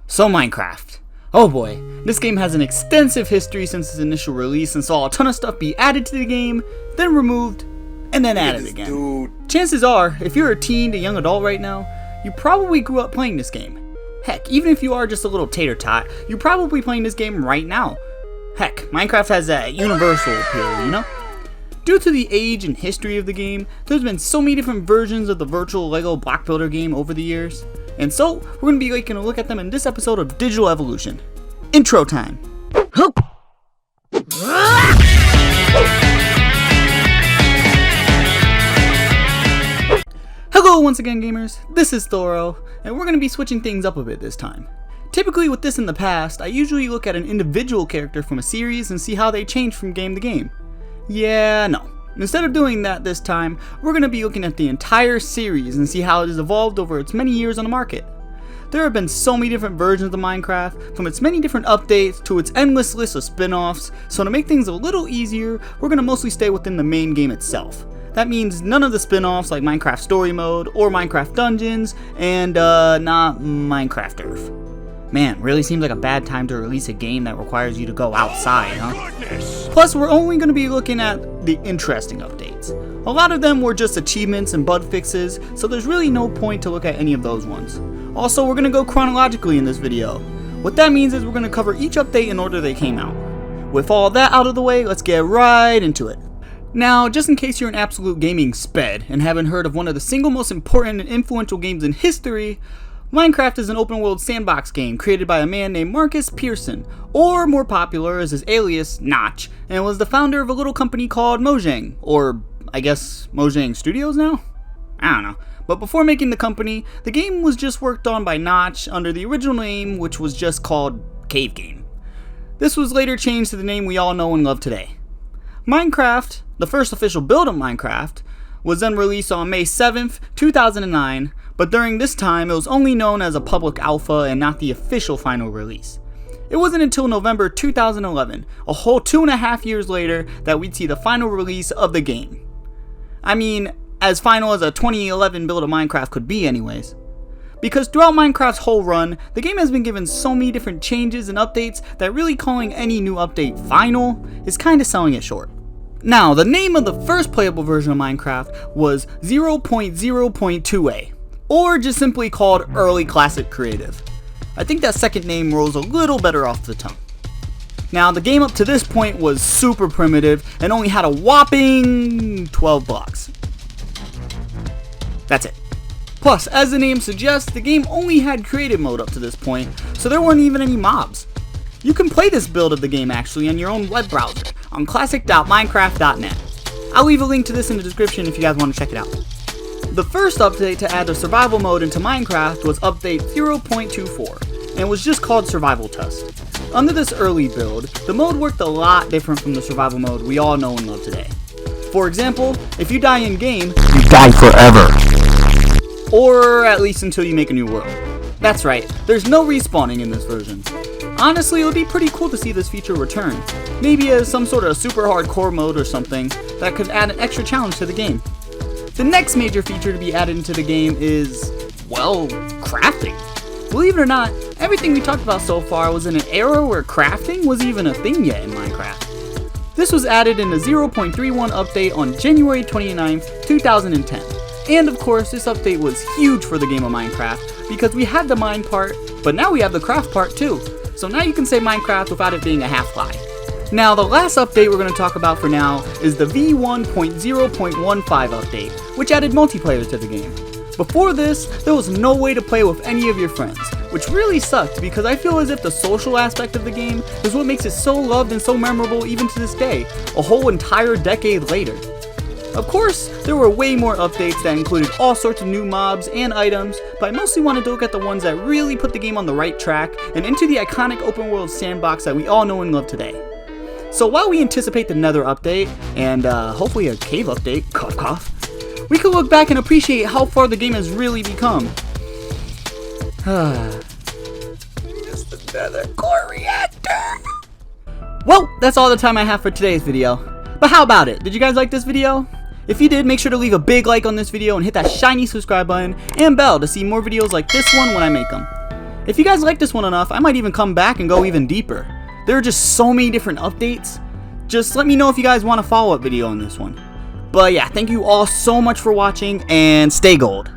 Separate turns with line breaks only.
So Minecraft. Oh boy, this game has an extensive history since its initial release and saw a ton of stuff be added to the game, then removed, and then added again.
Dude.
Chances are, if you're a teen to young adult right now, you probably grew up playing this game. Heck, even if you are just a little tater tot, you're probably playing this game right now. Heck, Minecraft has that universal appeal, you know? Due to the age and history of the game, there's been so many different versions of the virtual Lego block builder game over the years. And so, we're going to be taking a look at them in this episode of Digital Evolution. Intro time. Hello once again, gamers. This is Thorrow, and we're going to be switching things up a bit this time. Typically with this in the past, I usually look at an individual character from a series and see how they change from game to game. Yeah, no. Instead of doing that this time, we're going to be looking at the entire series and see how it has evolved over its many years on the market. There have been so many different versions of Minecraft, from its many different updates to its endless list of spin-offs, so to make things a little easier, we're going to mostly stay within the main game itself. That means none of the spin-offs like Minecraft Story Mode or Minecraft Dungeons, and not Minecraft Earth. Man, really seems like a bad time to release a game that requires you to go outside, huh? Plus, we're only going to be looking at the interesting updates. A lot of them were just achievements and bug fixes, so there's really no point to look at any of those ones. Also, we're going to go chronologically in this video. What that means is we're going to cover each update in order they came out. With all that out of the way, let's get right into it. Now, just in case you're an absolute gaming sped and haven't heard of one of the single most important and influential games in history, Minecraft is an open-world sandbox game created by a man named Marcus Pearson, or more popular as his alias, Notch, and was the founder of a little company called Mojang, or I guess Mojang Studios now? I don't know. But before making the company, the game was just worked on by Notch under the original name, which was just called Cave Game. This was later changed to the name we all know and love today. Minecraft, the first official build of Minecraft, was then released on May 7th, 2009, but during this time it was only known as a public alpha and not the official final release. It wasn't until November 2011, a whole 2.5 years later, that we'd see the final release of the game. I mean, as final as a 2011 build of Minecraft could be anyways. Because throughout Minecraft's whole run, the game has been given so many different changes and updates that really calling any new update final is kinda selling it short. Now, the name of the first playable version of Minecraft was 0.0.2a, or just simply called Early Classic Creative. I think that second name rolls a little better off the tongue. Now, the game up to this point was super primitive and only had a whopping 12 blocks. That's it. Plus, as the name suggests, the game only had creative mode up to this point, so there weren't even any mobs. You can play this build of the game actually on your own web browser on classic.minecraft.net. I'll leave a link to this in the description if you guys want to check it out. The first update to add the survival mode into Minecraft was update 0.24, and was just called Survival Test. Under this early build, the mode worked a lot different from the survival mode we all know and love today. For example, if you die in game, you die forever. Or at least until you make a new world. That's right, there's no respawning in this version. Honestly, it would be pretty cool to see this feature return. Maybe as some sort of super hardcore mode or something that could add an extra challenge to the game. The next major feature to be added into the game is, well, crafting. Believe it or not, everything we talked about so far was in an era where crafting wasn't even a thing yet in Minecraft. This was added in the 0.31 update on January 29th, 2010. And of course, this update was huge for the game of Minecraft because we had the mine part, but now we have the craft part too. So now you can say Minecraft without it being a half lie. Now, the last update we're going to talk about for now is the v1.0.15 update, which added multiplayer to the game. Before this, there was no way to play with any of your friends, which really sucked because I feel as if the social aspect of the game is what makes it so loved and so memorable even to this day, a whole entire decade later. Of course, there were way more updates that included all sorts of new mobs and items, but I mostly wanted to look at the ones that really put the game on the right track and into the iconic open world sandbox that we all know and love today. So while we anticipate the Nether update, and hopefully a cave update, cough cough, we can look back and appreciate how far the game has really become. Just another core reactor! Well, that's all the time I have for today's video. But how about it? Did you guys like this video? If you did, make sure to leave a big like on this video and hit that shiny subscribe button and bell to see more videos like this one when I make them. If you guys like this one enough, I might even come back and go even deeper. There are just so many different updates. Just let me know if you guys want a follow-up video on this one. But yeah, thank you all so much for watching, and stay gold.